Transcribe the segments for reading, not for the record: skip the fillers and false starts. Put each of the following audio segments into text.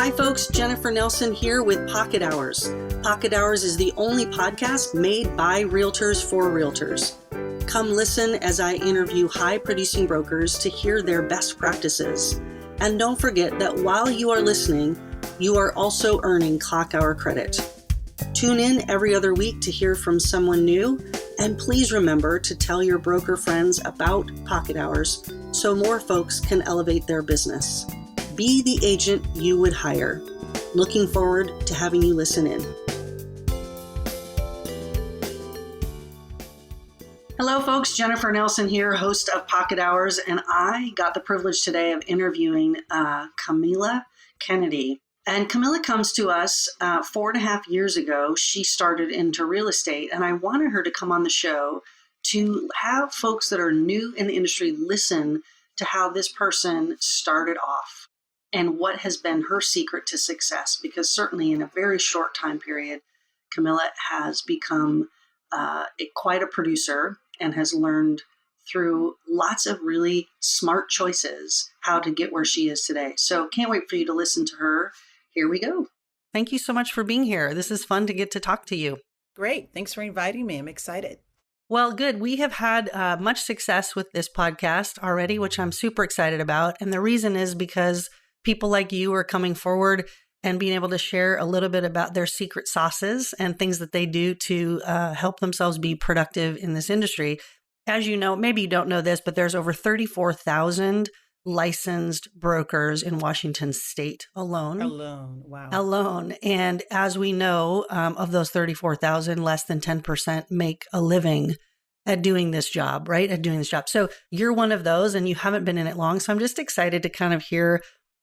Hi folks, Jennifer Nelson here with Pocket Hours. Pocket Hours is the only podcast made by realtors for realtors. Come listen as I interview high-producing brokers to hear their best practices. And don't forget that while you are listening, you are also earning clock hour credit. Tune in every other week to hear from someone new, and please remember to tell your broker friends about Pocket Hours so more folks can elevate their business. Be the agent you would hire. Looking forward to having you listen in. Hello folks, Jennifer Nelson here, host of Pocket Hours, and I got the privilege today of interviewing Kamila Kennedy. And Kamila comes to us 4.5 years ago. She started into real estate, and I wanted her to come on the show to have folks that are new in the industry listen to how this person started off and what has been her secret to success. Because certainly in a very short time period, Kamila has become quite a producer and has learned through lots of really smart choices how to get where she is today. So can't wait for you to listen to her. Here we go. Thank you so much for being here. This is fun to get to talk to you. Great. Thanks for inviting me. I'm excited. Well, good. We have had much success with this podcast already, which I'm super excited about. And the reason is because people like you are coming forward and being able to share a little bit about their secret sauces and things that they do to help themselves be productive in this industry. As you know, maybe you don't know this, but there's over 34,000 licensed brokers in Washington state alone. Wow. Alone. And as we know, of those 34,000, less than 10% make a living at doing this job, right? At doing this job. So you're one of those and you haven't been in it long. So I'm just excited to kind of hear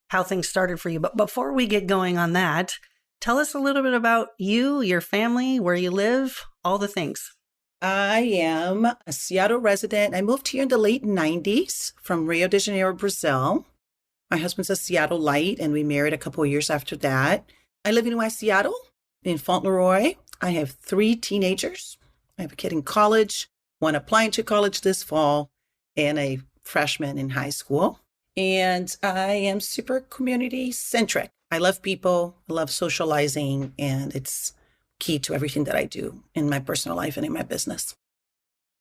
how things started for you. But before we get going on that, tell us a little bit about you, your family, where you live, all the things. I am a Seattle resident. I moved here in the late 90s from Rio de Janeiro, Brazil. My husband's a Seattleite, and we married a couple of years after that. I live in West Seattle, in Fauntleroy. I have 3 teenagers. I have a kid in college, one applying to college this fall, and a freshman in high school. And I am super community-centric. I love people, I love socializing, and it's key to everything that I do in my personal life and in my business.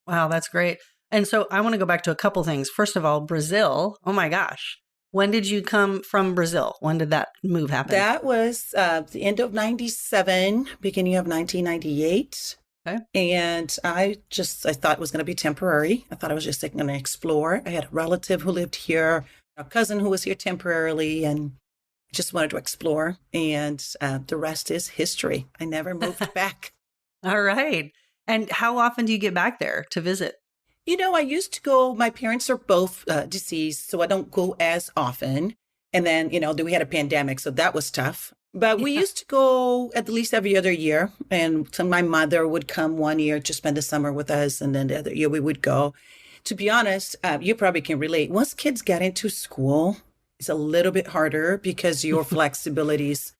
Wow, that's great. And so I want to go back to a couple things. First of all, Brazil. Oh my gosh. When did you come from Brazil? When did that move happen? That was the end of 97, beginning of 1998. Okay. And I thought it was going to be temporary. I thought I was just going to explore. I had a relative who lived here, a cousin who was here temporarily, and just wanted to explore, and the rest is history. I never moved back. All right. And how often do you get back there to visit? You know, I used to go, my parents are both deceased, so I don't go as often. And then, then we had a pandemic, so that was tough. But we used to go at least every other year. And so my mother would come one year to spend the summer with us, and then the other year we would go. To be honest, you probably can relate. Once kids get into school, it's a little bit harder because your flexibility is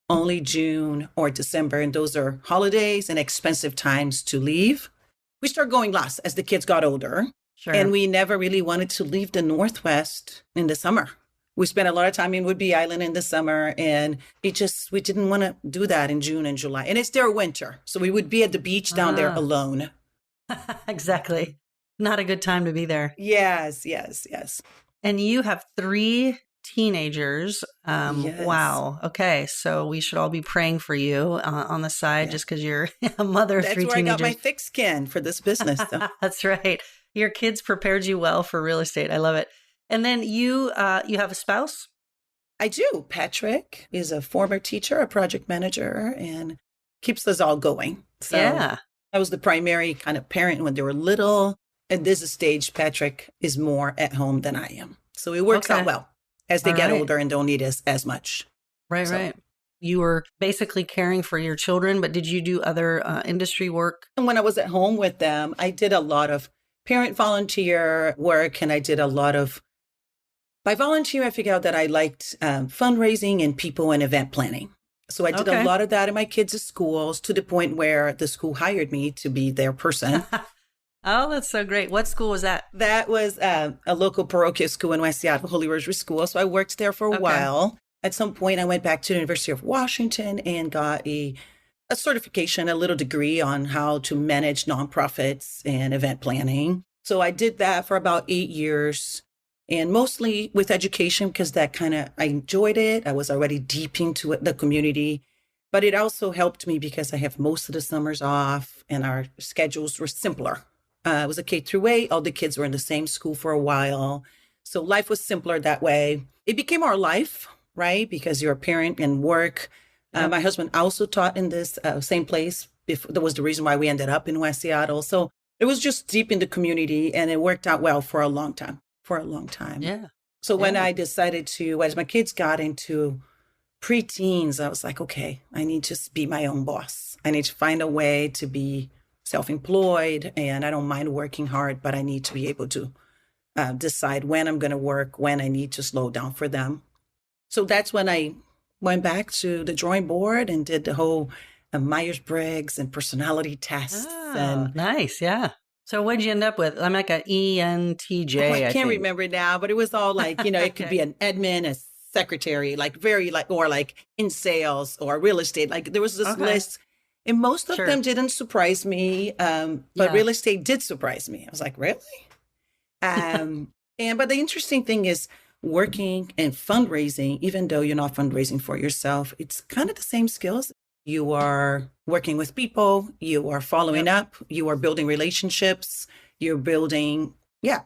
only June or December, and those are holidays and expensive times to leave. We started going less as the kids got older, Sure. And we never really wanted to leave the Northwest in the summer. We spent a lot of time in Whidbey Island in the summer, and we didn't want to do that in June and July. And it's their winter, so we would be at the beach down there alone. Exactly. Not a good time to be there. Yes. And you have 3 teenagers. Yes. Wow. Okay. So we should all be praying for you on the side just because you're a mother of 3 teenagers. That's where I got my thick skin for this business. That's right. Your kids prepared you well for real estate. I love it. And then you have a spouse? I do. Patrick is a former teacher, a project manager, and keeps us all going. So yeah. I was the primary kind of parent when they were little. At this stage, Patrick is more at home than I am. So it works out well as they get older and don't need us as much. Right. You were basically caring for your children, but did you do other industry work? And when I was at home with them, I did a lot of parent volunteer work, and I did a lot of, by volunteer, I figured out that I liked fundraising and people and event planning. So I did a lot of that in my kids' schools, to the point where the school hired me to be their person. Oh, that's so great. What school was that? That was a local parochial school in West Seattle, Holy Rosary School. So I worked there for a while. At some point, I went back to the University of Washington and got a certification, a little degree on how to manage nonprofits and event planning. So I did that for about 8 years, and mostly with education because I enjoyed it. I was already deep into the community, but it also helped me because I have most of the summers off and our schedules were simpler. It was a K through 8. All the kids were in the same school for a while. So life was simpler that way. It became our life, right? Because you're a parent and work. Yep. My husband also taught in this same place. That was the reason why we ended up in West Seattle. So it was just deep in the community and it worked out well for a long time. Yeah. So when I decided to, as my kids got into preteens, I was like, okay, I need to just be my own boss. I need to find a way to be self-employed, and I don't mind working hard, but I need to be able to decide when I'm going to work, when I need to slow down for them. So that's when I went back to the drawing board and did the whole Myers-Briggs and personality tests. And nice. Yeah. So what'd you end up with? I'm like an ENTJ. I can't remember now, but it was all like, it could be an admin, a secretary, or in sales or real estate. Like there was this list, and most of them didn't surprise me. But real estate did surprise me. I was like, really? But the interesting thing is working and fundraising, even though you're not fundraising for yourself, it's kind of the same skills. You are working with people, you are following up, you are building relationships, you're building,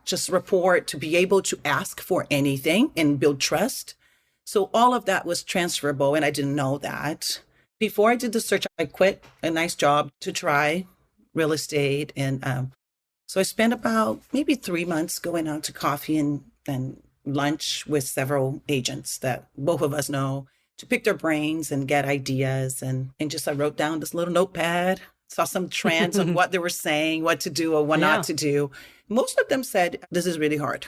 just rapport to be able to ask for anything and build trust. So all of that was transferable, and I didn't know that. Before I did the search, I quit a nice job to try real estate. And so I spent about maybe 3 months going out to coffee and lunch with several agents that both of us know, to pick their brains and get ideas. And I wrote down this little notepad, saw some trends on what they were saying, what to do or what not to do. Most of them said, this is really hard.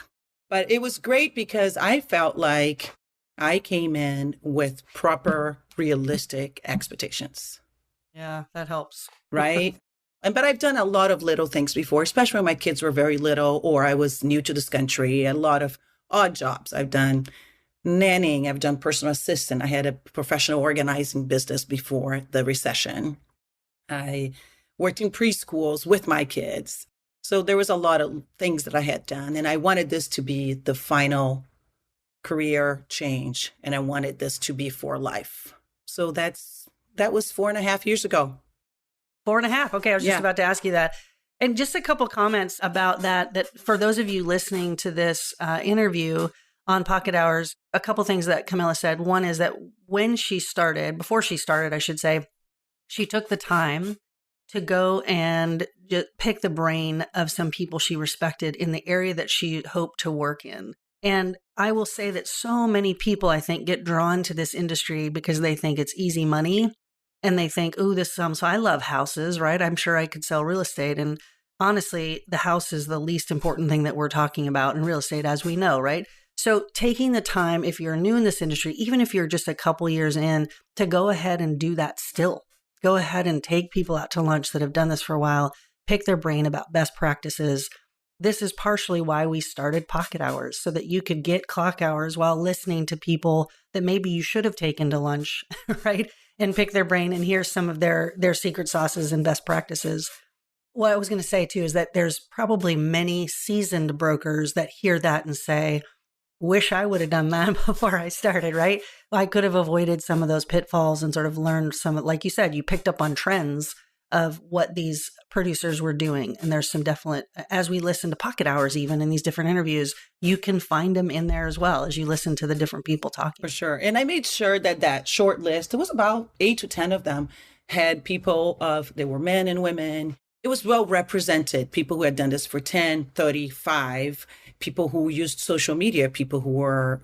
But it was great because I felt like I came in with proper, realistic expectations. Yeah, that helps. Right? But I've done a lot of little things before, especially when my kids were very little or I was new to this country, a lot of odd jobs. I've done nannying, I've done personal assistant. I had a professional organizing business before the recession. I worked in preschools with my kids. So there was a lot of things that I had done. And I wanted this to be the final career change. And I wanted this to be for life. So that was 4.5 years ago. 4.5. Okay. I was just about to ask you that. And just a couple comments about that for those of you listening to this interview on Pocket Hours, a couple things that Kamila said. One is that before she started, I should say, she took the time to go and just pick the brain of some people she respected in the area that she hoped to work in. And I will say that so many people, I think, get drawn to this industry because they think it's easy money. And they think, oh, so I love houses, right? I'm sure I could sell real estate. And honestly, the house is the least important thing that we're talking about in real estate, as we know, right? So taking the time, if you're new in this industry, even if you're just a couple years in, to go ahead and do that still. Go ahead and take people out to lunch that have done this for a while, pick their brain about best practices. This is partially why we started Pocket Hours, so that you could get clock hours while listening to people that maybe you should have taken to lunch, right? And pick their brain and hear some of their secret sauces and best practices. What I was going to say too is that there's probably many seasoned brokers that hear that and say, wish I would have done that before I started, right? I could have avoided some of those pitfalls and sort of learned some, like you said, you picked up on trends of what these producers were doing. And there's some definite, as we listen to Pocket Hours, even in these different interviews, you can find them in there as well as you listen to the different people talking. For sure. And I made sure that short list, it was about 8 to 10 of them, had people they were men and women. It was well represented. People who had done this for 10, 35, people who used social media, people who were,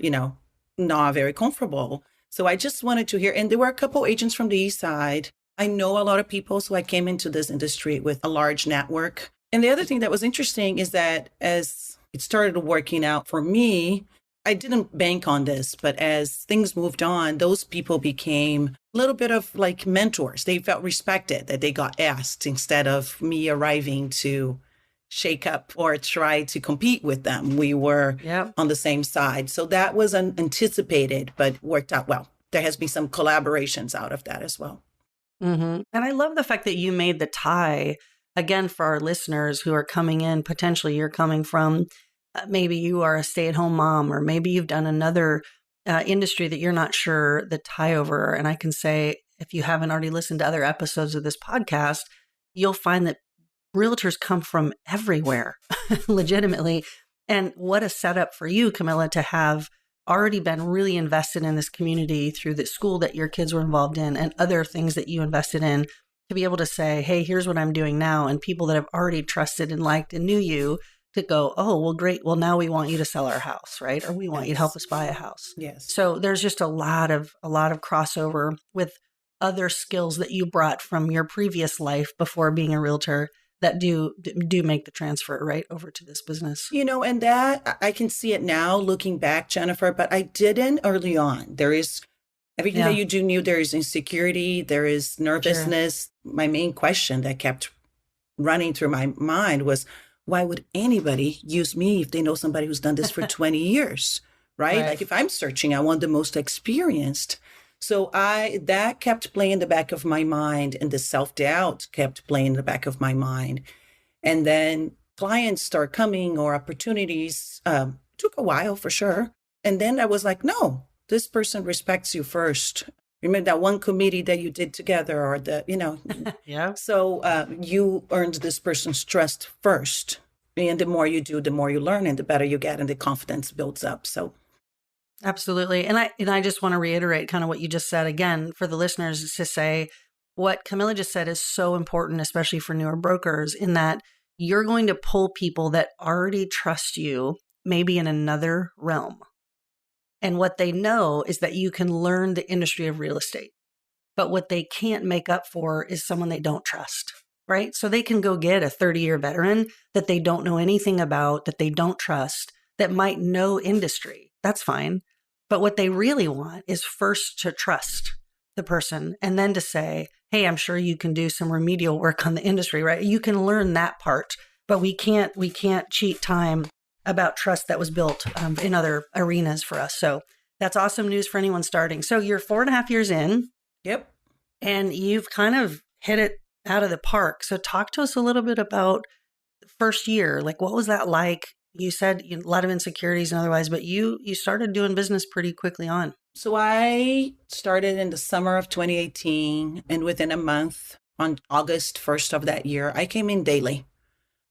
not very comfortable. So I just wanted to hear, and there were a couple agents from the East Side. I know a lot of people, so I came into this industry with a large network. And the other thing that was interesting is that as it started working out for me, I didn't bank on this, but as things moved on, those people became a little bit of like mentors. They felt respected, that they got asked instead of me arriving to shake up or try to compete with them. We were on the same side. So that was unanticipated, but worked out well. There has been some collaborations out of that as well. Mm-hmm. And I love the fact that you made the tie, again, for our listeners who are coming in, potentially you're coming from, maybe you are a stay-at-home mom, or maybe you've done another industry that you're not sure the tie over. And I can say, if you haven't already listened to other episodes of this podcast, you'll find that realtors come from everywhere, legitimately. And what a setup for you, Kamila, to have already been really invested in this community through the school that your kids were involved in and other things that you invested in, to be able to say, hey, here's what I'm doing now. And people that have already trusted and liked and knew you to go, oh, well, great. Well, now we want you to sell our house, right? Or we want you to help us buy a house. Yes. So there's just a lot of crossover with other skills that you brought from your previous life before being a realtor that do make the transfer right over to this business. And that I can see it now looking back, Jennifer, but I didn't early on. There is everything that you do new. There is insecurity. There is nervousness. Sure. My main question that kept running through my mind was, why would anybody use me if they know somebody who's done this for 20 years, right? Like if I'm searching, I want the most experienced. So that kept playing in the back of my mind, and the self-doubt kept playing in the back of my mind. And then clients start coming, or opportunities, took a while for sure. And then I was like, no, this person respects you first. Remember that one committee that you did together, or Yeah. So you earned this person's trust first. And the more you do, the more you learn, and the better you get, and the confidence builds up. So absolutely. And I just want to reiterate kind of what you just said again for the listeners, is to say what Kamila just said is so important, especially for newer brokers, in that you're going to pull people that already trust you, maybe in another realm. And what they know is that you can learn the industry of real estate. But what they can't make up for is someone they don't trust, right? So they can go get a 30-year veteran that they don't know anything about, that they don't trust, that might know industry. That's fine. But what they really want is first to trust the person, and then to say, hey, I'm sure you can do some remedial work on the industry, right? You can learn that part, but we can't cheat time about trust that was built in other arenas for us. So that's awesome news for anyone starting. So you're 4.5 years in. Yep. And you've kind of hit it out of the park. So talk to us a little bit about the first year. Like, what was that like? You said a lot of insecurities and otherwise, but you started doing business pretty quickly on. So I started in the summer of 2018, and within a month, on August 1st of that year, I came in daily.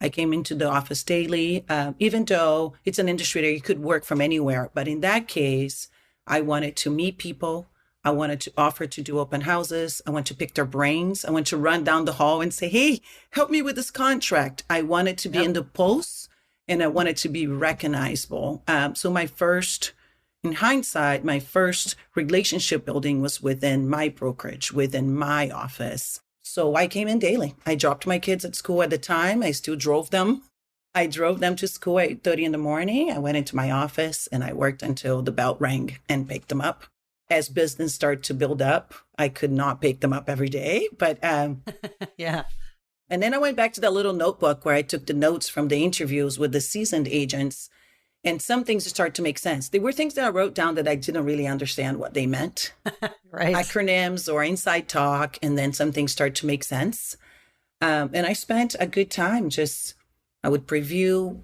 I came into the office daily, even though it's an industry that you could work from anywhere. But in that case, I wanted to meet people. I wanted to offer to do open houses. I wanted to pick their brains. I wanted to run down the hall and say, hey, help me with this contract. I wanted to be in the pulse, and I wanted to be recognizable. So in hindsight, my first relationship building was within my brokerage, within my office. So I came in daily. I dropped my kids at school at the time. I still drove them. I drove them to school at 8:30 in the morning. I went into my office and I worked until the bell rang and picked them up. As business started to build up, I could not pick them up every day, but yeah. And then I went back to that little notebook where I took the notes from the interviews with the seasoned agents, and some things started to make sense. They were things that I wrote down that I didn't really understand what they meant. Right. Acronyms or inside talk, and then some things started to make sense. And I spent a good time I would preview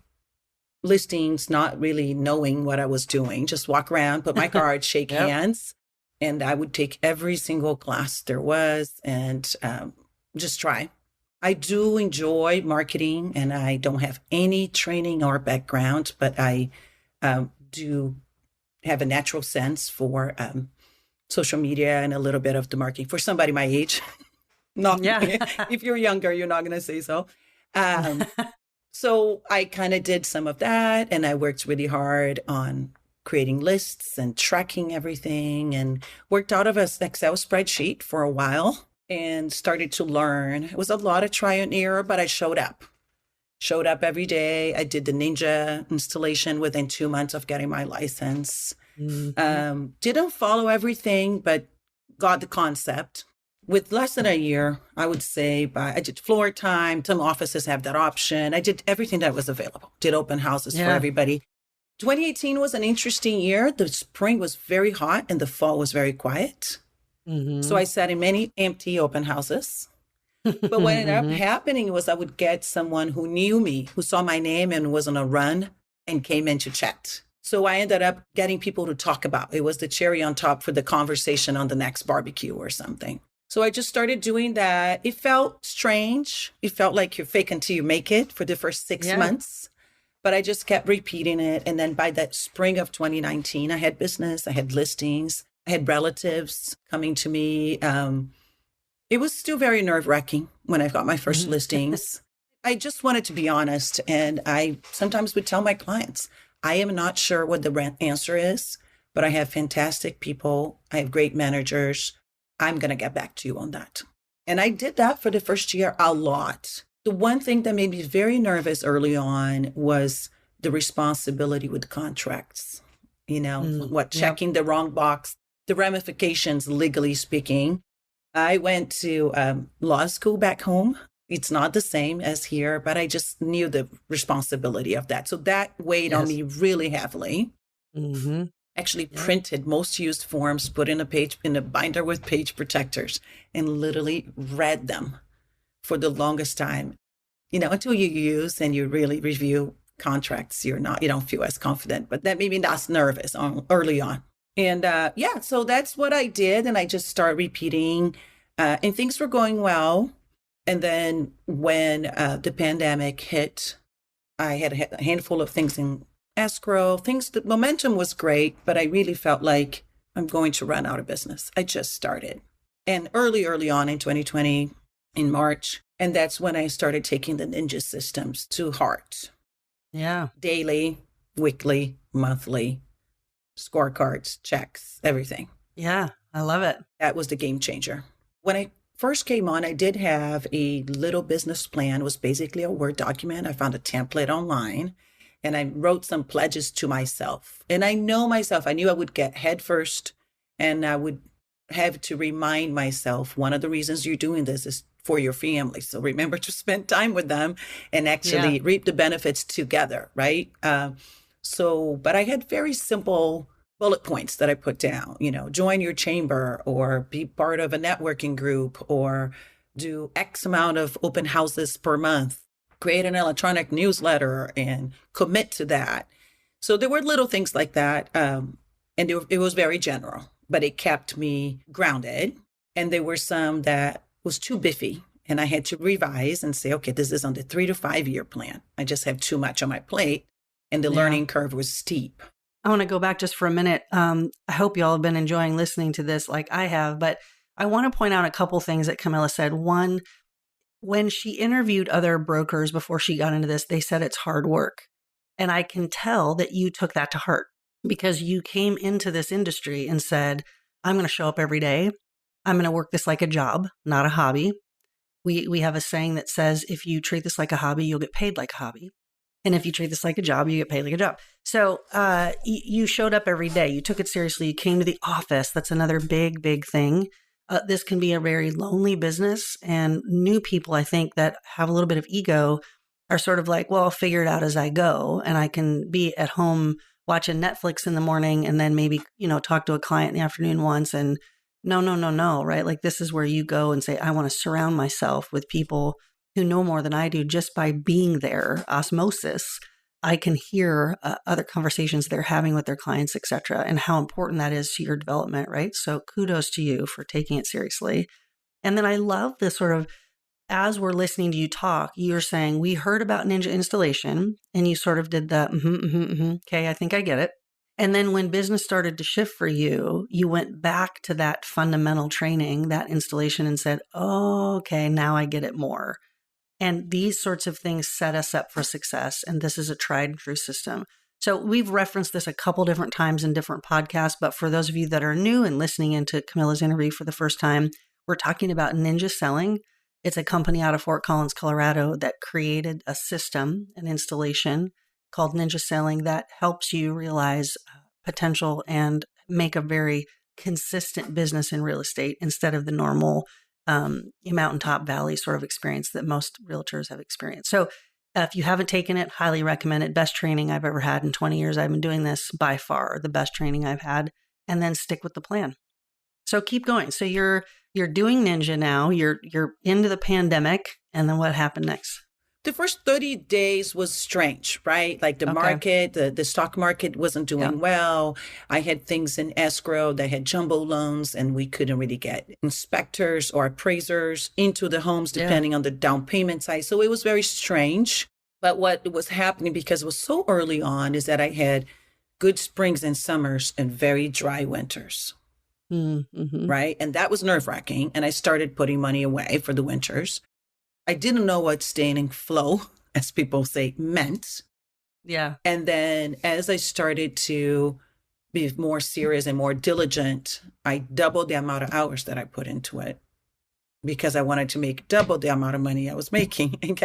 listings, not really knowing what I was doing, just walk around, put my card, shake hands, and I would take every single class there was and just try. I do enjoy marketing, and I don't have any training or background, but I do have a natural sense for social media and a little bit of the marketing for somebody my age. If you're younger, you're not going to say so. So I kind of did some of that, and I worked really hard on creating lists and tracking everything, and worked out of an Excel spreadsheet for a while and started to learn. It was a lot of try and error, but I showed up every day. I did the Ninja installation within 2 months of getting my license. Mm-hmm. Didn't follow everything, but got the concept. with less than a year, I would say I did floor time. Some offices have that option. I did everything that was available. Did open houses for everybody. 2018 was an interesting year. The spring was very hot and the fall was very quiet. So I sat in many empty open houses. But what ended up happening was I would get someone who knew me, who saw my name and was on a run and came in to chat. So I ended up getting people to talk about. It was the cherry on top for the conversation on the next barbecue or something. So I just started doing that. It felt strange. It felt like you're fake until you make it for the first 6 months. But I just kept repeating it. And then by that spring of 2019, I had business, I had listings, I had relatives coming to me. It was still very nerve-wracking when I got my first listings. I just wanted to be honest. And I sometimes would tell my clients, I am not sure what the answer is, but I have fantastic people. I have great managers. I'm going to get back to you on that. And I did that for the first year a lot. The one thing that made me very nervous early on was the responsibility with contracts, checking the wrong box, the ramifications, legally speaking. I went to law school back home. It's not the same as here, but I just knew the responsibility of that. So that weighed on me really heavily. Actually printed most used forms, put in a binder with page protectors, and literally read them for the longest time. Until you use and you really review contracts, you don't feel as confident, but that made me not nervous early on. And so that's what I did. And I just started repeating and things were going well. And then when the pandemic hit, I had a handful of things in escrow, the momentum was great, but I really felt like I'm going to run out of business. I just started. And early on in 2020, in March, and that's when I started taking the ninja systems to heart. Yeah. Daily, weekly, monthly, scorecards, checks, everything. Yeah, I love it. That was the game changer. When I first came on, I did have a little business plan. It was basically a Word document. I found a template online and I wrote some pledges to myself. And I know myself, I knew I would get head first and I would have to remind myself, one of the reasons you're doing this is for your family. So remember to spend time with them and actually reap the benefits together, right? But I had very simple bullet points that I put down, join your chamber or be part of a networking group or do X amount of open houses per month, create an electronic newsletter and commit to that. So there were little things like that. And it was very general, but it kept me grounded. And there were some that was too biffy and I had to revise and say, okay, this is on the 3 to 5 year plan. I just have too much on my plate and the learning curve was steep. I want to go back just for a minute. I hope y'all have been enjoying listening to this like I have, but I want to point out a couple things that Kamila said. One, when she interviewed other brokers before she got into this, they said it's hard work. And I can tell that you took that to heart because you came into this industry and said, I'm going to show up every day. I'm going to work this like a job, not a hobby. We have a saying that says, if you treat this like a hobby, you'll get paid like a hobby. And if you treat this like a job, you get paid like a job. So you showed up every day. You took it seriously. You came to the office. That's another big, big thing. This can be a very lonely business. And new people, I think, that have a little bit of ego are sort of like, well, I'll figure it out as I go. And I can be at home watching Netflix in the morning and then maybe, talk to a client in the afternoon once. And no, right? Like this is where you go and say, I want to surround myself with people who know more than I do just by being there, osmosis. I can hear other conversations they're having with their clients, et cetera, and how important that is to your development, right? So kudos to you for taking it seriously. And then I love this sort of, as we're listening to you talk, you're saying, we heard about ninja installation, and you sort of did the, okay, I think I get it. And then when business started to shift for you, you went back to that fundamental training, that installation, and said, oh, okay, now I get it more. And these sorts of things set us up for success. And this is a tried and true system. So we've referenced this a couple different times in different podcasts. But for those of you that are new and listening into Kamila's interview for the first time, we're talking about Ninja Selling. It's a company out of Fort Collins, Colorado that created a system, an installation called Ninja Selling that helps you realize potential and make a very consistent business in real estate instead of the normal mountaintop valley sort of experience that most realtors have experienced. So if you haven't taken it, highly recommend it. Best training I've ever had in 20 years. I've been doing this, by far the best training I've had. And then stick with the plan. So keep going. So you're doing Ninja now. You're into the pandemic. And then what happened next? The first 30 days was strange, right? Like the market, the stock market wasn't doing well. I had things in escrow that had jumbo loans, and we couldn't really get inspectors or appraisers into the homes depending on the down payment size. So it was very strange. But what was happening, because it was so early on, is that I had good springs and summers and very dry winters, right? And that was nerve-wracking. And I started putting money away for the winters. I didn't know what staying in flow, as people say, meant. Yeah. And then as I started to be more serious and more diligent, I doubled the amount of hours that I put into it because I wanted to make double the amount of money I was making. And,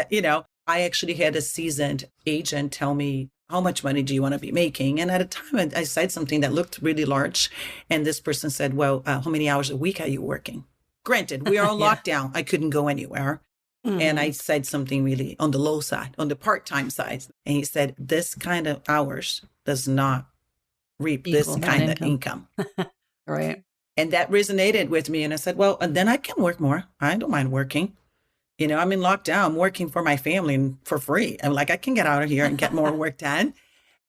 I actually had a seasoned agent tell me, how much money do you want to be making? And at a time, I said something that looked really large. And this person said, well, how many hours a week are you working? Granted, we are on lockdown. I couldn't go anywhere. And I said something really on the low side, on the part-time side. And he said, this kind of hours does not reap this kind of income. Right. And that resonated with me. And I said, well, and then I can work more. I don't mind working. I'm in lockdown. I'm working for my family for free. I'm like, I can get out of here and get more work done.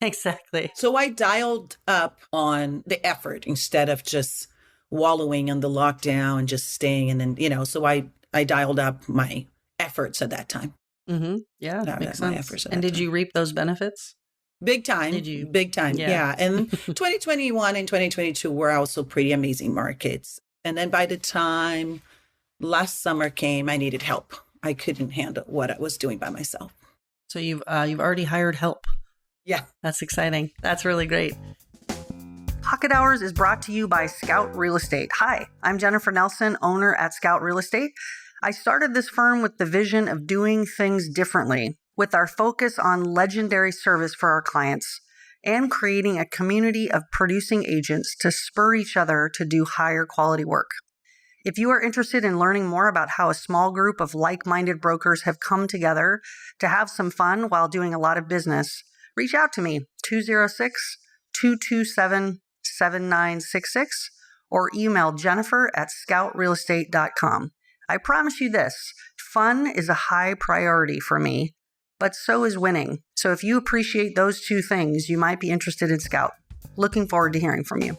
Exactly. So I dialed up on the effort instead of just wallowing in the lockdown and just staying. And then, so I dialed up my efforts at that time. Yeah, that makes my sense. efforts at And that did time. you reap those benefits? Big time. Did you? Big time. Yeah. And 2021 and 2022 were also pretty amazing markets. And then by the time last summer came, I needed help. I couldn't handle what I was doing by myself. So you've already hired help. Yeah. That's exciting. That's really great. Pocket Hours is brought to you by Scout Real Estate. Hi, I'm Jennifer Nelson, owner at Scout Real Estate. I started this firm with the vision of doing things differently, with our focus on legendary service for our clients and creating a community of producing agents to spur each other to do higher quality work. If you are interested in learning more about how a small group of like-minded brokers have come together to have some fun while doing a lot of business, reach out to me, 206-227-7966, or email jennifer@scoutrealestate.com. I promise you this, fun is a high priority for me, but so is winning. So if you appreciate those two things, you might be interested in Scout. Looking forward to hearing from you.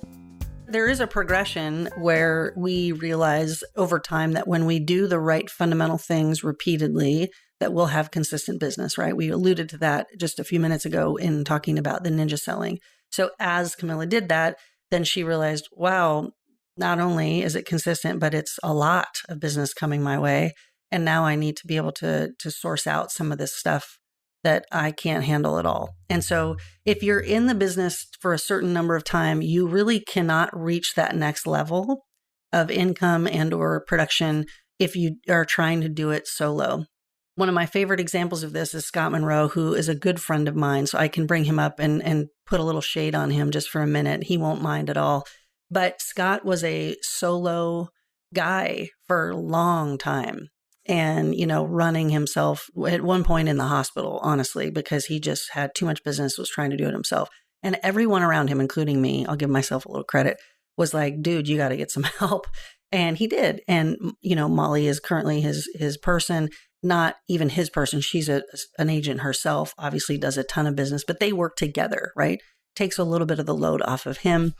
There is a progression where we realize over time that when we do the right fundamental things repeatedly, that we'll have consistent business, right? We alluded to that just a few minutes ago in talking about the ninja selling. So as Kamila did that, then she realized, wow, not only is it consistent, but it's a lot of business coming my way. And now I need to be able to source out some of this stuff that I can't handle at all. And so if you're in the business for a certain number of time, you really cannot reach that next level of income and or production if you are trying to do it solo. One of my favorite examples of this is Scott Monroe, who is a good friend of mine. So I can bring him up and put a little shade on him just for a minute. He won't mind at all. But Scott was a solo guy for a long time and, running himself at one point in the hospital, honestly, because he just had too much business, was trying to do it himself. And everyone around him, including me, I'll give myself a little credit, was like, dude, you got to get some help. And he did. And, Molly is currently his person, not even his person. She's an agent herself, obviously does a ton of business, but they work together, right? Takes a little bit of the load off of him.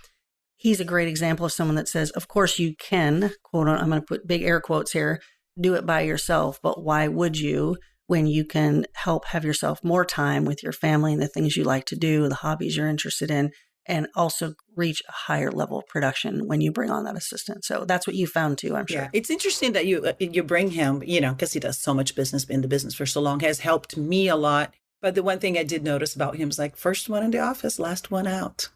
He's a great example of someone that says, of course you can, quote, I'm going to put big air quotes here, do it by yourself, but why would you when you can help have yourself more time with your family and the things you like to do, the hobbies you're interested in, and also reach a higher level of production when you bring on that assistant. So that's what you found too, I'm sure. Yeah, it's interesting that you bring him, because he does so much business, been in the business for so long, has helped me a lot. But the one thing I did notice about him is like first one in the office, last one out.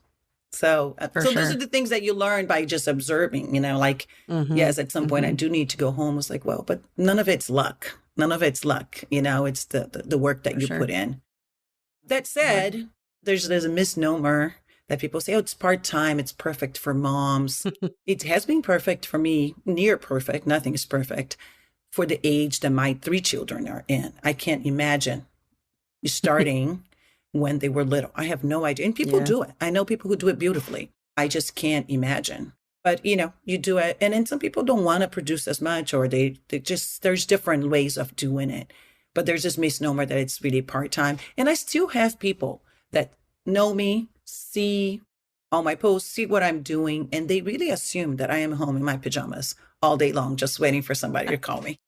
So those are the things that you learn by just observing, yes, at some point I do need to go home. It's like, well, but none of it's luck. None of it's luck. It's the work that you put in. That said, there's a misnomer that people say, oh, it's part-time, it's perfect for moms. It has been perfect for me, near perfect, nothing is perfect, for the age that my 3 children are in. I can't imagine starting when they were little. I have no idea. And people do it. I know people who do it beautifully. I just can't imagine. But, you do it. And then some people don't want to produce as much, or they just, there's different ways of doing it. But there's this misnomer that it's really part-time. And I still have people that know me, see all my posts, see what I'm doing, and they really assume that I am home in my pajamas all day long, just waiting for somebody to call me.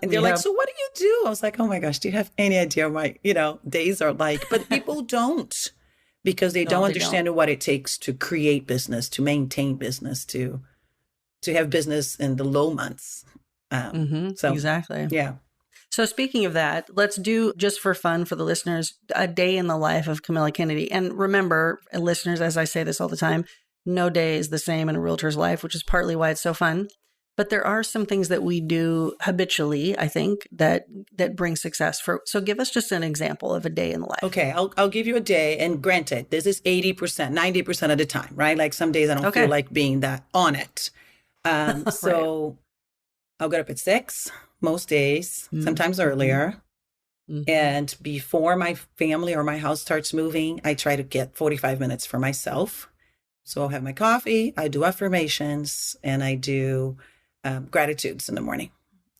And they're like, so what do you do? I was like, oh my gosh, do you have any idea what my, days are like? But people don't, because they don't understand what it takes to create business, to maintain business, to have business in the low months. So exactly. Yeah. So speaking of that, let's do, just for fun for the listeners, a day in the life of Kamila Kennedy. And remember, listeners, as I say this all the time, no day is the same in a realtor's life, which is partly why it's so fun. But there are some things that we do habitually, I think, that bring success. So give us just an example of a day in the life. Okay, I'll give you a day. And granted, this is 80%, 90% of the time, right? Like some days I don't feel like being that on it. So I'll get up at 6 most days, sometimes earlier. And before my family or my house starts moving, I try to get 45 minutes for myself. So I'll have my coffee, I do affirmations, and I do gratitudes in the morning.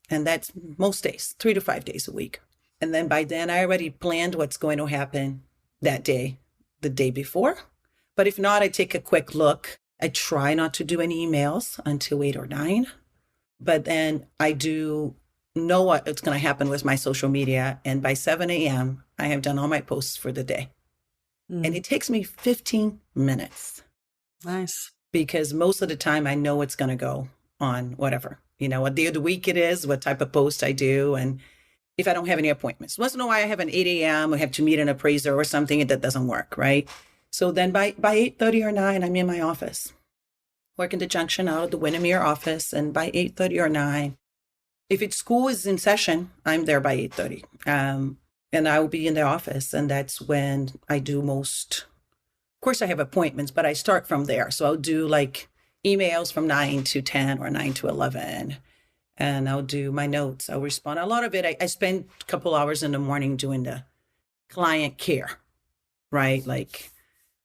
And that's most days, 3 to 5 days a week. And then by then I already planned what's going to happen that day, the day before. But if not, I take a quick look. I try not to do any emails until 8 or 9. But then I do know what's going to happen with my social media. And by 7 a.m., I have done all my posts for the day. And it takes me 15 minutes. Nice. Because most of the time I know it's going to go on whatever, what day of the week it is, what type of post I do. And if I don't have any appointments, once in a while I have an 8 a.m., I have to meet an appraiser or something that doesn't work, right? So then by 8:30 or 9, I'm in my office, working the junction out of the Windermere office. And by 8:30 or 9, if it's school is in session, I'm there by 8:30. And I will be in the office. And that's when I do most. Of course, I have appointments, but I start from there. So I'll do like emails from 9 to 10 or 9 to 11. And I'll do my notes. I'll respond. A lot of it, I spend a couple hours in the morning doing the client care, right? Like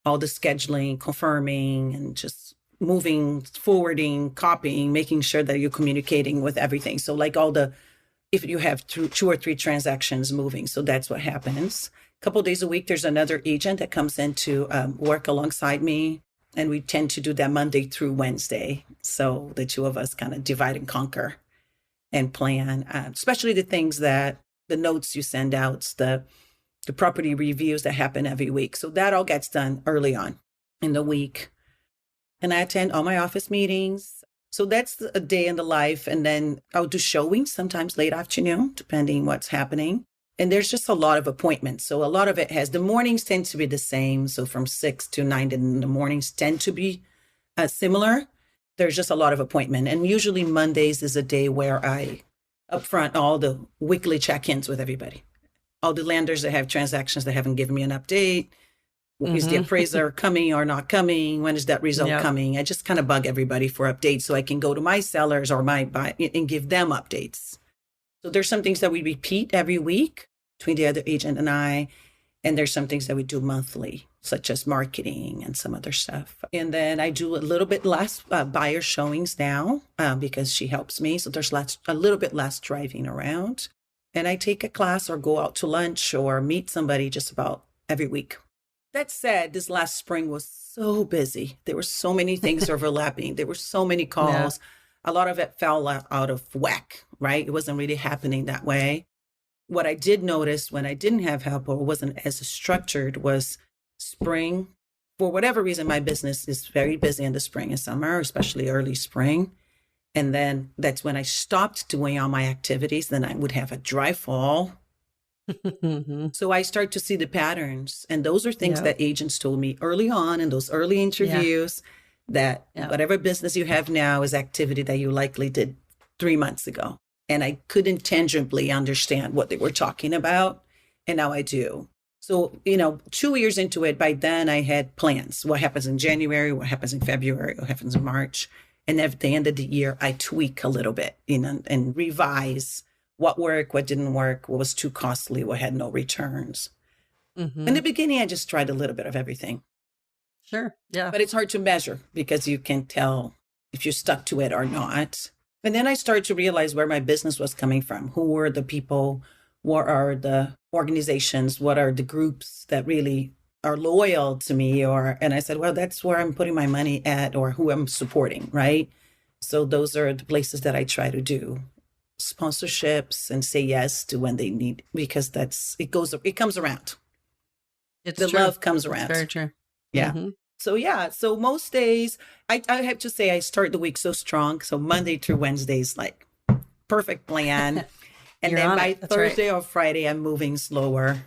all the scheduling, confirming, and just moving, forwarding, copying, making sure that you're communicating with everything. So like if you have 2 or 3 transactions moving, so that's what happens. A couple of days a week, there's another agent that comes in to work alongside me. And we tend to do that Monday through Wednesday. So the 2 of us kind of divide and conquer and plan, especially the things that the notes you send out, the property reviews that happen every week. So that all gets done early on in the week. And I attend all my office meetings. So that's a day in the life. And then I'll do showings, sometimes late afternoon, depending what's happening. And there's just a lot of appointments. So a lot of it the mornings tend to be the same. So from 6 to 9 in the mornings tend to be similar. There's just a lot of appointment. And usually Mondays is a day where I upfront all the weekly check-ins with everybody. All the lenders that have transactions that haven't given me an update. Is the appraiser coming or not coming? When is that result coming? I just kind of bug everybody for updates so I can go to my sellers or my buy and give them updates. So there's some things that we repeat every week between the other agent and I. And there's some things that we do monthly, such as marketing and some other stuff. And then I do a little bit less buyer showings now because she helps me. So there's a little bit less driving around. And I take a class or go out to lunch or meet somebody just about every week. That said, this last spring was so busy. There were so many things overlapping. There were so many calls. A lot of it fell out of whack, right? It wasn't really happening that way. What I did notice when I didn't have help or wasn't as structured was spring. For whatever reason, my business is very busy in the spring and summer, especially early spring. And then that's when I stopped doing all my activities. Then I would have a dry fall. So I start to see the patterns. And those are things that agents told me early on in those early interviews that whatever business you have now is activity that you likely did 3 months ago. And I couldn't tangibly understand what they were talking about. And now I do. So, 2 years into it, by then I had plans. What happens in January, what happens in February, what happens in March. And at the end of the year, I tweak a little bit, and revise what worked, what didn't work, what was too costly, what had no returns. In the beginning, I just tried a little bit of everything. Sure. Yeah. But it's hard to measure because you can tell if you stuck to it or not. And then I started to realize where my business was coming from. Who were the people? What are the organizations? What are the groups that really are loyal to me? And I said, well, that's where I'm putting my money at, or who I'm supporting, right? So those are the places that I try to do sponsorships and say yes to when they need, because it comes around. It's true. Love comes around. It's very true. Yeah. Mm-hmm. So most days, I have to say I start the week so strong. So Monday through Wednesday is like perfect plan. And then by Thursday or Friday, I'm moving slower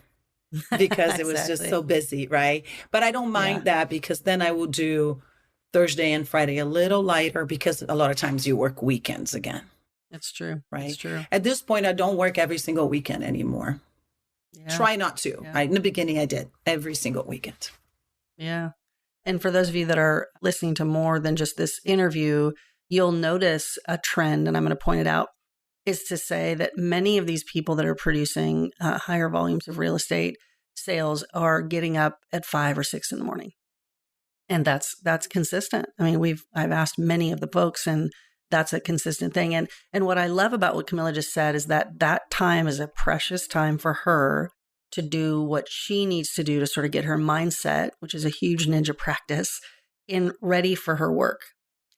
because it was just so busy, right? But I don't mind that, because then I will do Thursday and Friday a little lighter, because a lot of times you work weekends again. It's true. Right. It's true. At this point, I don't work every single weekend anymore. Yeah. Try not to. Yeah. In the beginning, I did every single weekend. Yeah. And for those of you that are listening to more than just this interview, you'll notice a trend, and I'm going to point it out, is to say that many of these people that are producing higher volumes of real estate sales are getting up at 5 or 6 in the morning. And that's consistent. I mean, I've asked many of the folks, and that's a consistent thing. And what I love about what Kamila just said is that time is a precious time for her to do what she needs to do to sort of get her mindset, which is a huge ninja practice, ready for her work.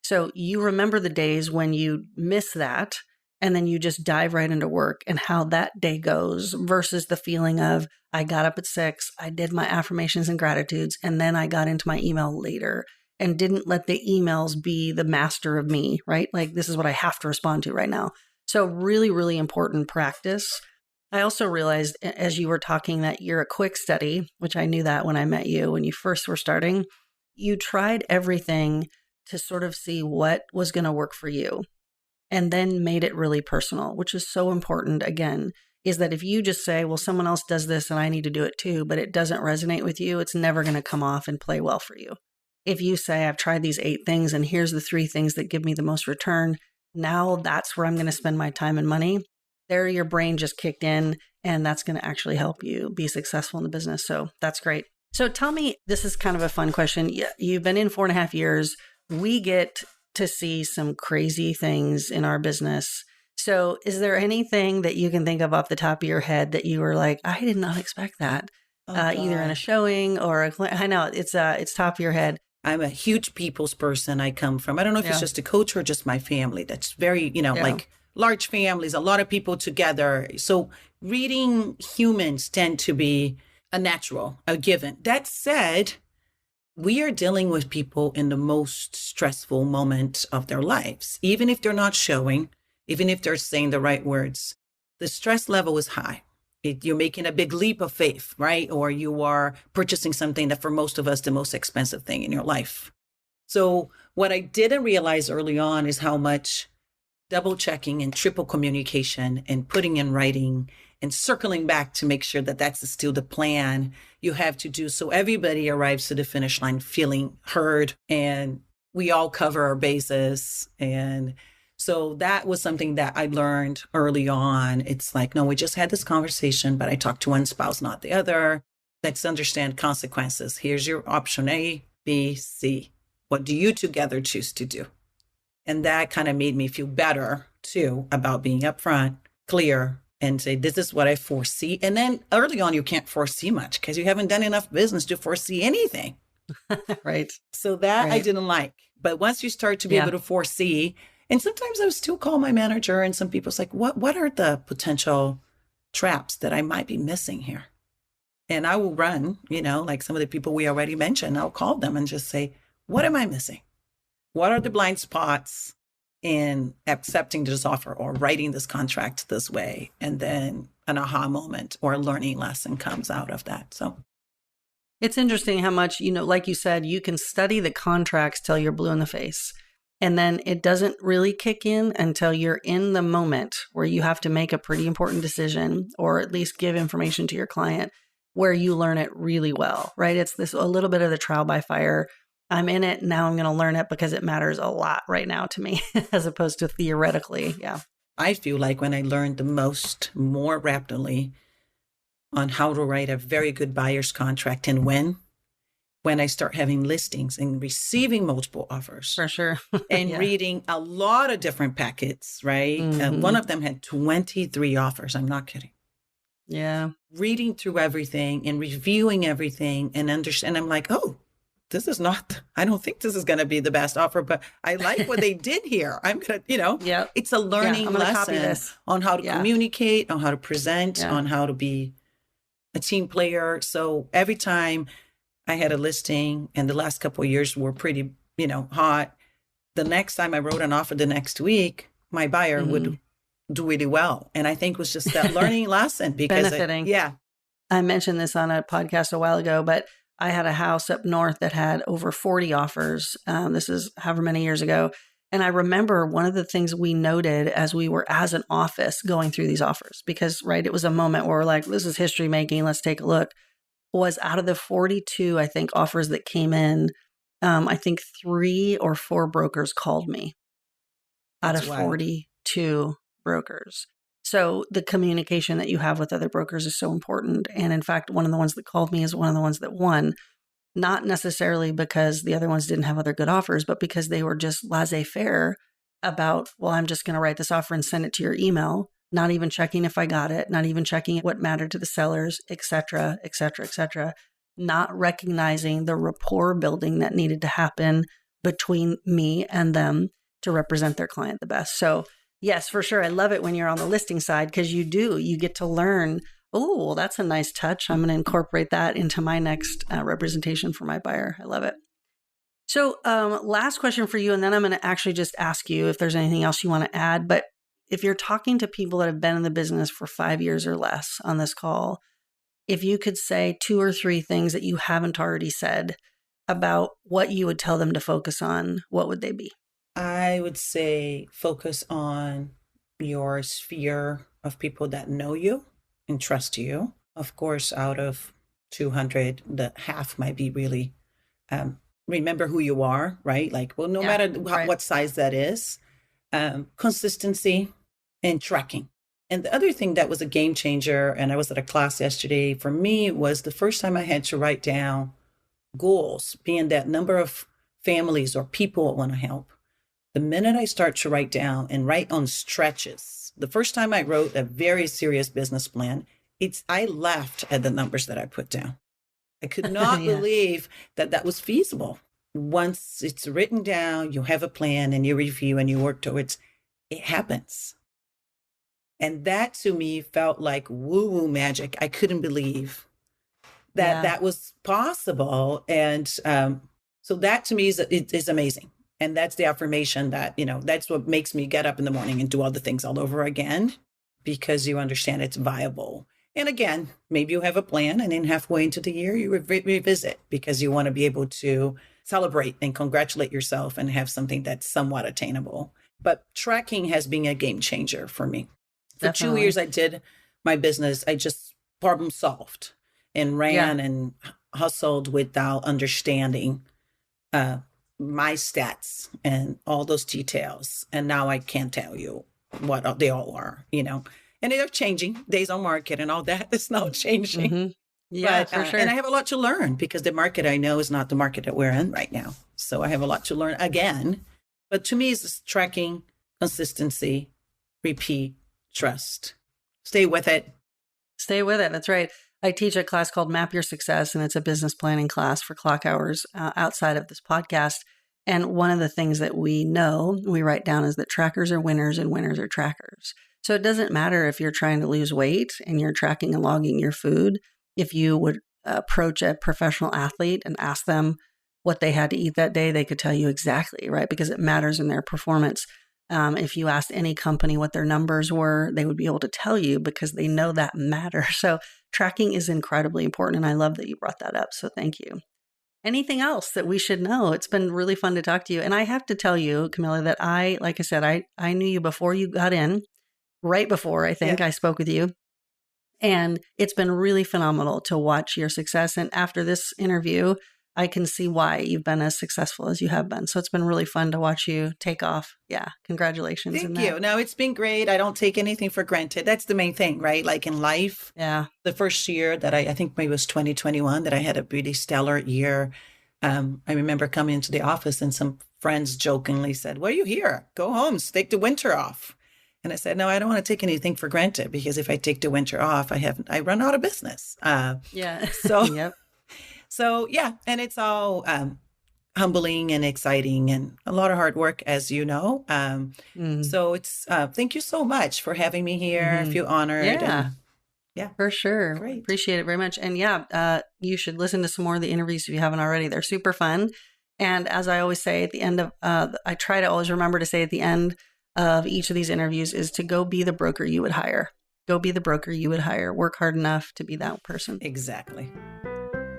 So you remember the days when you miss that, and then you just dive right into work, and how that day goes versus the feeling of, I got up at 6, I did my affirmations and gratitudes, and then I got into my email later and didn't let the emails be the master of me, right? Like, this is what I have to respond to right now. So really, really important practice. I also realized as you were talking that you're a quick study, which I knew that when I met you, when you first were starting. You tried everything to sort of see what was going to work for you, and then made it really personal, which is so important. Again, is that if you just say, well, someone else does this and I need to do it too, but it doesn't resonate with you, it's never going to come off and play well for you. If you say, I've tried these 8 things and here's the 3 things that give me the most return, now that's where I'm going to spend my time and money. There, your brain just kicked in, and that's going to actually help you be successful in the business. So that's great. So tell me, this is kind of a fun question. You've been in 4.5 years. We get to see some crazy things in our business. So is there anything that you can think of off the top of your head that you were like, I did not expect that, either in a showing or I know it's top of your head. I'm a huge people's person. I come from, I don't know if it's just a coach or just my family. That's very, like large families, a lot of people together. So reading humans tend to be a natural, a given. That said, we are dealing with people in the most stressful moment of their lives. Even if they're not showing, even if they're saying the right words, the stress level is high. You're making a big leap of faith, right? Or you are purchasing something that for most of us, the most expensive thing in your life. So what I didn't realize early on is how much double checking and triple communication and putting in writing and circling back to make sure that that's still the plan you have to do. So everybody arrives to the finish line feeling heard, and we all cover our bases. And so that was something that I learned early on. It's like, no, we just had this conversation, but I talked to one spouse, not the other. Let's understand consequences. Here's your option A, B, C. What do you together choose to do? And that kind of made me feel better too about being upfront, clear, and say, this is what I foresee. And then early on, you can't foresee much because you haven't done enough business to foresee anything. Right. So that I didn't like. But once you start to be able to foresee, and sometimes I would still call my manager, and some people's like, what are the potential traps that I might be missing here? And I will run, like some of the people we already mentioned, I'll call them and just say, what am I missing? What are the blind spots in accepting this offer or writing this contract this way? And then an aha moment or a learning lesson comes out of that. So it's interesting how much, like you said, you can study the contracts till you're blue in the face. And then it doesn't really kick in until you're in the moment where you have to make a pretty important decision or at least give information to your client. where you learn it really well, right? It's this a little bit of the trial by fire. I'm in it. Now I'm going to learn it because it matters a lot right now to me as opposed to theoretically. Yeah. I feel like when I learned the most, more rapidly on how to write a very good buyer's contract and when I start having listings and receiving multiple offers. For sure. And Yeah. reading a lot of different packets, right? One of them had 23 offers. I'm not kidding. Yeah. Reading through everything and reviewing everything and understand. I'm like, oh, I don't think this is going to be the best offer, but I like what they did here. I'm going to, Yeah. it's a learning I'm gonna copy lesson this. on how to Yeah. communicate, on how to present, Yeah. on how to be a team player. So every time I had a listing and the last couple of years were pretty, hot, the next time I wrote an offer the next week, my buyer would do really well. And I think it was just that learning lesson because Benefiting. yeah. I mentioned this on a podcast a while ago, but I had a house up north that had over 40 offers. This is however many years ago. And I remember one of the things we noted as we were as an office going through these offers, because, right, it was a moment where we're like, this is history making. Let's take a look. Was out of the 42, I think, offers that came in, I think 3 or 4 brokers called me out of 42 brokers. So the communication that you have with other brokers is so important. And in fact, one of the ones that called me is one of the ones that won, not necessarily because the other ones didn't have other good offers, but because they were just laissez-faire about, well, I'm just going to write this offer and send it to your email, not even checking if I got it, not even checking what mattered to the sellers, et cetera, et cetera, et cetera, not recognizing the rapport building that needed to happen between me and them to represent their client the best. So yes, for sure. I love it when you're on the listing side because you get to learn, oh, well, that's a nice touch. I'm going to incorporate that into my next representation for my buyer. I love it. So last question for you, and then I'm going to actually just ask you if there's anything else you want to add. But if you're talking to people that have been in the business for 5 years or less on this call, if you could say 2 or 3 things that you haven't already said about what you would tell them to focus on, what would they be? I would say focus on your sphere of people that know you and trust you. Of course, out of 200, the half might be really remember who you are, right? Like, well, no matter what size that is, consistency and tracking. And the other thing that was a game changer, and I was at a class yesterday, for me was the first time I had to write down goals, being that number of families or people I want to help. The minute I start to write down and write on stretches, the first time I wrote a very serious business plan, I laughed at the numbers that I put down. I could not believe that was feasible. Once it's written down, you have a plan and you review and you work towards it happens. And that to me felt like woo-woo magic. I couldn't believe that was possible. And so that to me is amazing. And that's the affirmation that, that's what makes me get up in the morning and do all the things all over again, because you understand it's viable. And again, maybe you have a plan and then halfway into the year, you revisit because you want to be able to celebrate and congratulate yourself and have something that's somewhat attainable. But tracking has been a game changer for me. For Definitely. 2 years, I did my business. I just problem solved and ran and hustled without understanding my stats and all those details. And now I can't tell you what they all are, and they're changing. Days on market and all that is now changing. Mm-hmm. Yeah, but, for sure. And I have a lot to learn because the market I know is not the market that we're in right now. So I have a lot to learn again. But to me, it's tracking, consistency, repeat, trust. Stay with it. Stay with it. That's right. I teach a class called Map Your Success, and it's a business planning class for clock hours outside of this podcast. And one of the things that we write down is that trackers are winners and winners are trackers. So it doesn't matter if you're trying to lose weight and you're tracking and logging your food. If you would approach a professional athlete and ask them what they had to eat that day, they could tell you exactly, right? Because it matters in their performance. If you asked any company what their numbers were, they would be able to tell you because they know that matters. So tracking is incredibly important. And I love that you brought that up. So thank you. Anything else that we should know? It's been really fun to talk to you. And I have to tell you, Kamila, that like I said, I knew you before you got in, right before I think I spoke with you. And it's been really phenomenal to watch your success. And after this interview, I can see why you've been as successful as you have been. So it's been really fun to watch you take off. Yeah. Congratulations. Thank you. No, it's been great. I don't take anything for granted. That's the main thing, right? Like in life. Yeah. The first year that I think maybe it was 2021 that I had a pretty stellar year. I remember coming into the office and some friends jokingly said, "Why are you here? Go home, take the winter off." And I said, "No, I don't want to take anything for granted, because if I take the winter off, I run out of business." Yeah. So, Yep. so yeah, and it's all humbling and exciting and a lot of hard work, as you know. So it's thank you so much for having me here. I feel honored. Yeah. And, yeah, for sure. Great. Appreciate it very much. And yeah, you should listen to some more of the interviews if you haven't already. They're super fun. And as I always say at the end of, I try to always remember to say at the end of each of these interviews is to go be the broker you would hire. Go be the broker you would hire. Work hard enough to be that person. Exactly.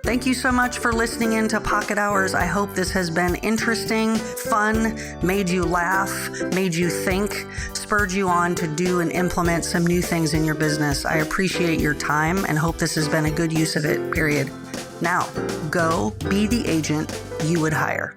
Thank you so much for listening in to Pocket Hours. I hope this has been interesting, fun, made you laugh, made you think, spurred you on to do and implement some new things in your business. I appreciate your time and hope this has been a good use of it, period. Now, go be the agent you would hire.